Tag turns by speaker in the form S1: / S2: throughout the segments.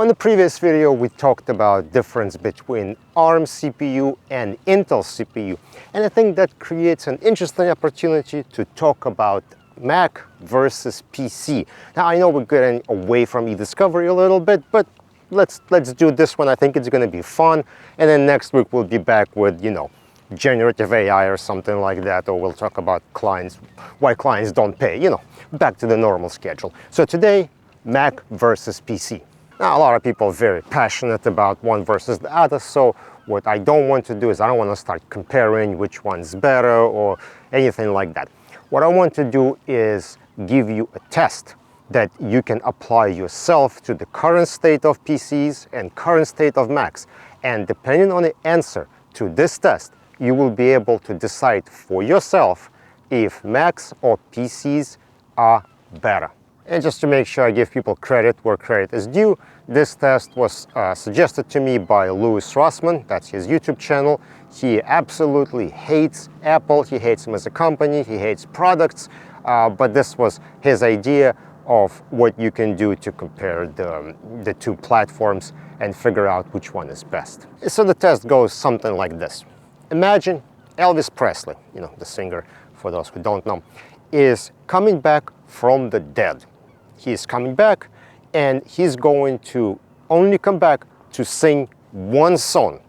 S1: On the previous video, we talked about difference between ARM CPU and Intel CPU, and I think that creates an interesting opportunity to talk about Mac versus PC. Now, I know we're getting away from eDiscovery a little bit, but let's do this one. I think it's going to be fun, and then next week we'll be back with, generative AI or something like that, or we'll talk about clients, why clients don't pay, back to the normal schedule. So today, Mac versus PC. Now, a lot of people are very passionate about one versus the other, so what I don't want to do is I don't want to start comparing which one's better or anything like that. What I want to do is give you a test that you can apply yourself to the current state of PCs and current state of Macs. And depending on the answer to this test, you will be able to decide for yourself if Macs or PCs are better. And just to make sure I give people credit where credit is due, this test was suggested to me by Louis Rossmann. That's his YouTube channel. He absolutely hates Apple. He hates them as a company. He hates products. But this was his idea of what you can do to compare the two platforms and figure out which one is best. So the test goes something like this. Imagine Elvis Presley, the singer, for those who don't know, is coming back from the dead. He's coming back, and he's going to only come back to sing one song.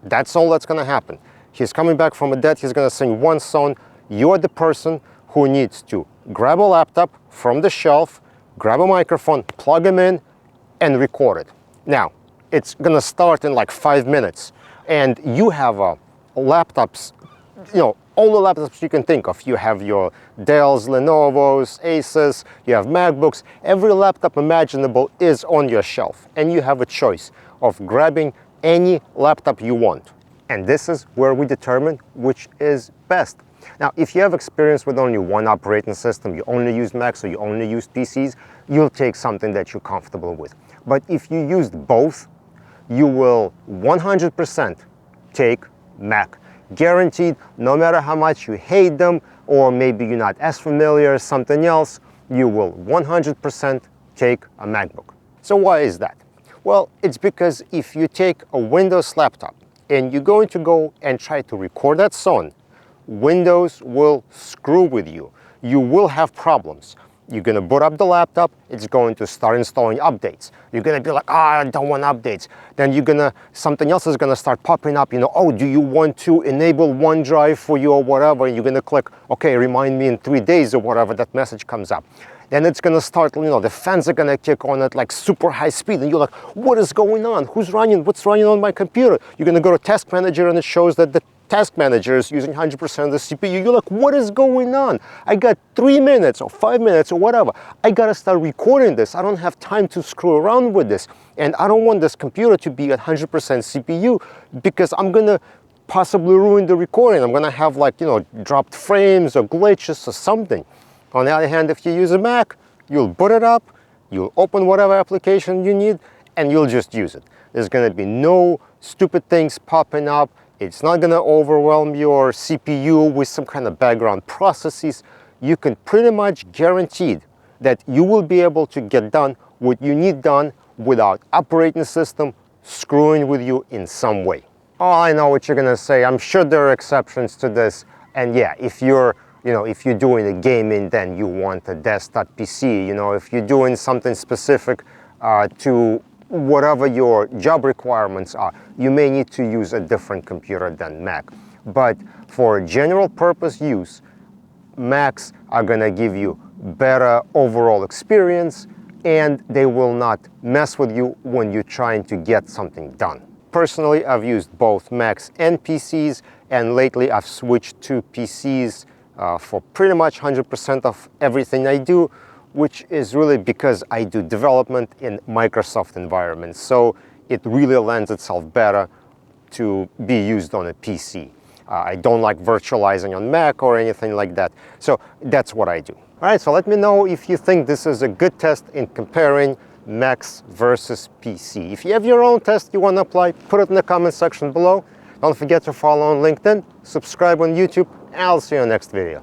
S1: That's all that's going to happen. He's coming back from the dead, he's going to sing one song. You're the person who needs to grab a laptop from the shelf, grab a microphone, plug him in, and record it. Now, it's going to start in like 5 minutes, and you have laptops, all the laptops you can think of. You have your Dells, Lenovo's, Asus, you have MacBooks. Every laptop imaginable is on your shelf, and you have a choice of grabbing any laptop you want. And this is where we determine which is best. Now, if you have experience with only one operating system, you only use Macs or you only use PCs, you'll take something that you're comfortable with. But if you used both, you will 100% take Mac. Guaranteed, no matter how much you hate them, or maybe you're not as familiar as something else, you will 100% take a MacBook. So why is that? Well, it's because if you take a Windows laptop and you're going to go and try to record that song, Windows will screw with you. You will have problems. You're going to boot up the laptop, it's going to start installing updates. You're going to be like, I don't want updates. Then something else is going to start popping up, oh, do you want to enable OneDrive for you or whatever? And you're going to click, okay, remind me in 3 days or whatever, that message comes up. Then it's going to start, the fans are going to kick on at like super high speed. And you're like, what is going on? What's running on my computer? You're going to go to Task Manager and it shows that the Task Manager is using 100% of the CPU. You're like, what is going on? I got 3 minutes or 5 minutes or whatever. I gotta start recording this. I don't have time to screw around with this. And I don't want this computer to be at 100% CPU because I'm gonna possibly ruin the recording. I'm gonna have dropped frames or glitches or something. On the other hand, if you use a Mac, you'll boot it up, you'll open whatever application you need, and you'll just use it. There's gonna be no stupid things popping up. It's not going to overwhelm your CPU with some kind of background processes. You can pretty much guarantee that you will be able to get done what you need done without operating system screwing with you in some way. Oh, I know what you're going to say. I'm sure there are exceptions to this. And yeah, if you're doing a gaming, then you want a desktop PC. If you're doing something specific to whatever your job requirements are, you may need to use a different computer than Mac. But for general purpose use, Macs are going to give you better overall experience, and they will not mess with you when you're trying to get something done. Personally, I've used both Macs and PCs, and lately I've switched to PCs for pretty much 100% of everything I do, which is really because I do development in Microsoft environments. So it really lends itself better to be used on a PC. I don't like virtualizing on Mac or anything like that. So that's what I do. All right, so let me know if you think this is a good test in comparing Macs versus PC. If you have your own test you want to apply, put it in the comment section below. Don't forget to follow on LinkedIn, subscribe on YouTube, and I'll see you in the next video.